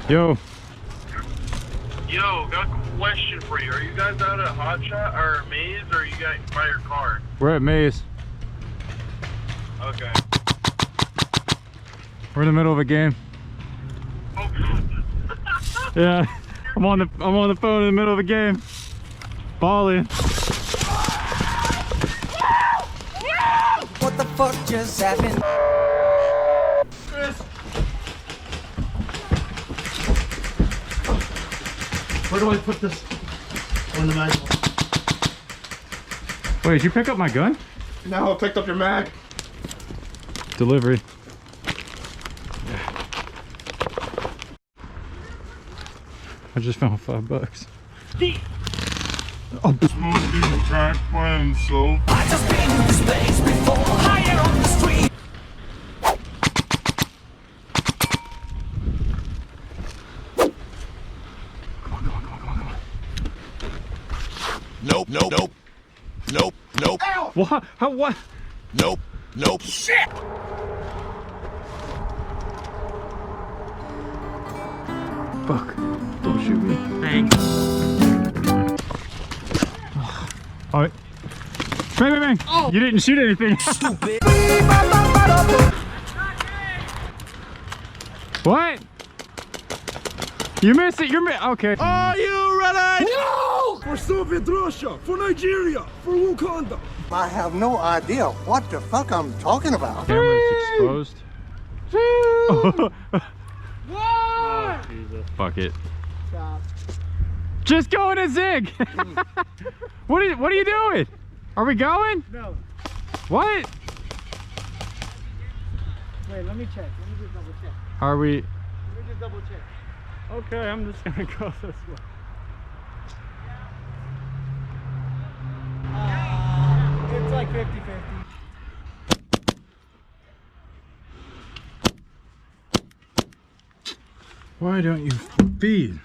Yo. Yo, got a question for you. Are you guys out at Hot Shot or Maze, or you got by your car? We're at Maze. Okay. We're in the middle of a game. Oh. Yeah, I'm on the phone in the middle of a game. Balling. What the fuck just happened? Chris. Where do I put this? On the mag. Wait, did you pick up my gun? No, I picked up your mag. Delivery. I just found $5. Oh, Smoking crack by himself. I just been in this place before, higher on the street. Nope, nope, nope. Nope, nope. what? How? What? Nope, nope. Shit! Fuck! Don't shoot me. Bang. All right. Bang, bang, bang! Oh. You didn't shoot anything. What? You missed it. You're okay. Are you ready? No! For Soviet Russia, for Nigeria, for Wakanda. I have no idea what the fuck I'm talking about. Camera's exposed. Oh, Jesus. Fuck it. Just go in a zig. What are you doing? Are we going? No. What? Wait, let me check. Let me just double check. Are we? Let me just double check. Okay, I'm just gonna go this way. It's like 50-50. Why don't you feed?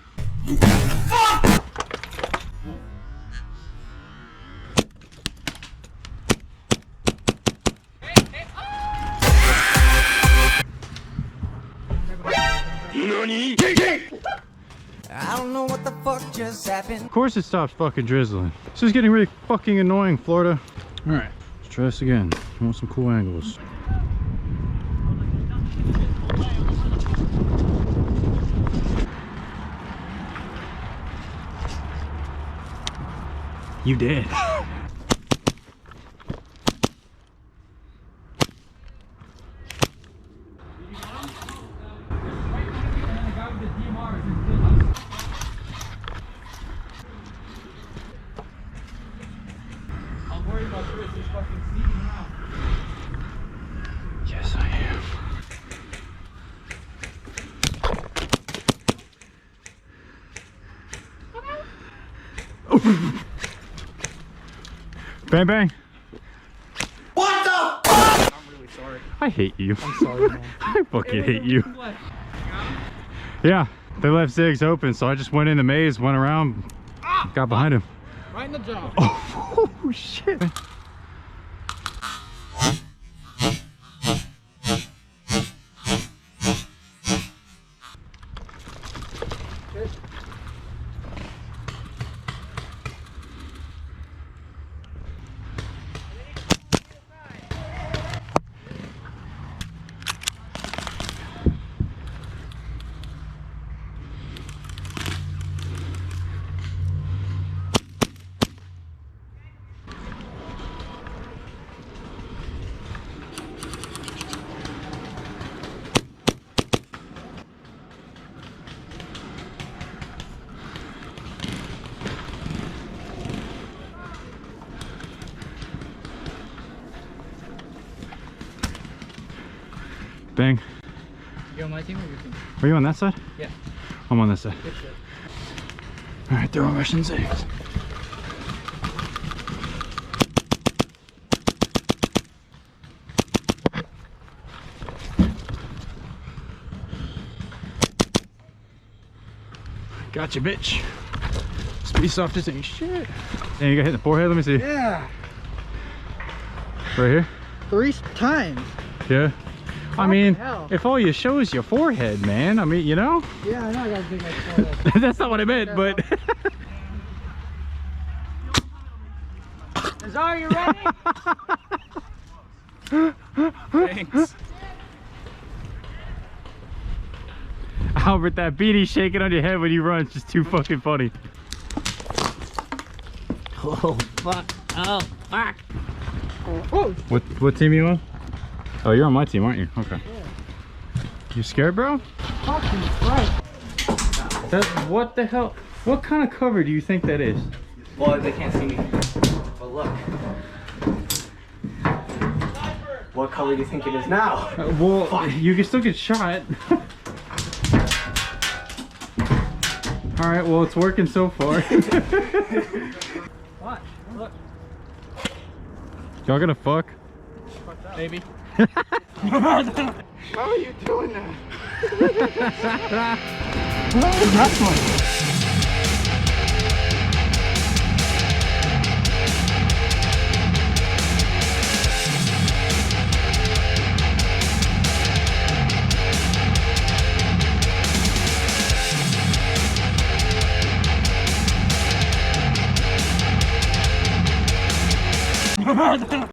I don't know what the fuck just happened. Of course it stops fucking drizzling. This is getting really fucking annoying, Florida. All right, let's try this again. I want some cool angles. You did. Yes, I am. Bang bang. What the fuck? I'm really sorry. I hate you. I'm sorry, man. I fucking hate you. Yeah, they left zigs open, so I just went in the maze, went around, got behind him. Right in the jaw. Oh shit. Bang. You on my team or your team? Are you on that side? Yeah. I'm on this side. Good shit. Alright, throw Russian zigs. Gotcha, bitch. Speed softest ain't shit. And you got hit in the forehead? Let me see. Yeah. Right here? 3 times. Yeah. I mean, if all you show is your forehead, man. I mean, you know? Yeah, I know I got a big ass forehead. That's not what I meant, but... Nazar, you ready? Thanks. Albert, that beanie shaking on your head when you run is just too fucking funny. Oh, fuck. Oh, fuck. What team are you on? Oh, you're on my team, aren't you? Okay. Yeah. You scared, bro? Fucking Christ. What the hell? What kind of cover do you think that is? Well, they can't see me. But look. What color do you think it is now? Well, you can still get shot. All right, well, it's working so far. Watch, look. Y'all gonna fuck? Maybe. How are you doing that? That's one.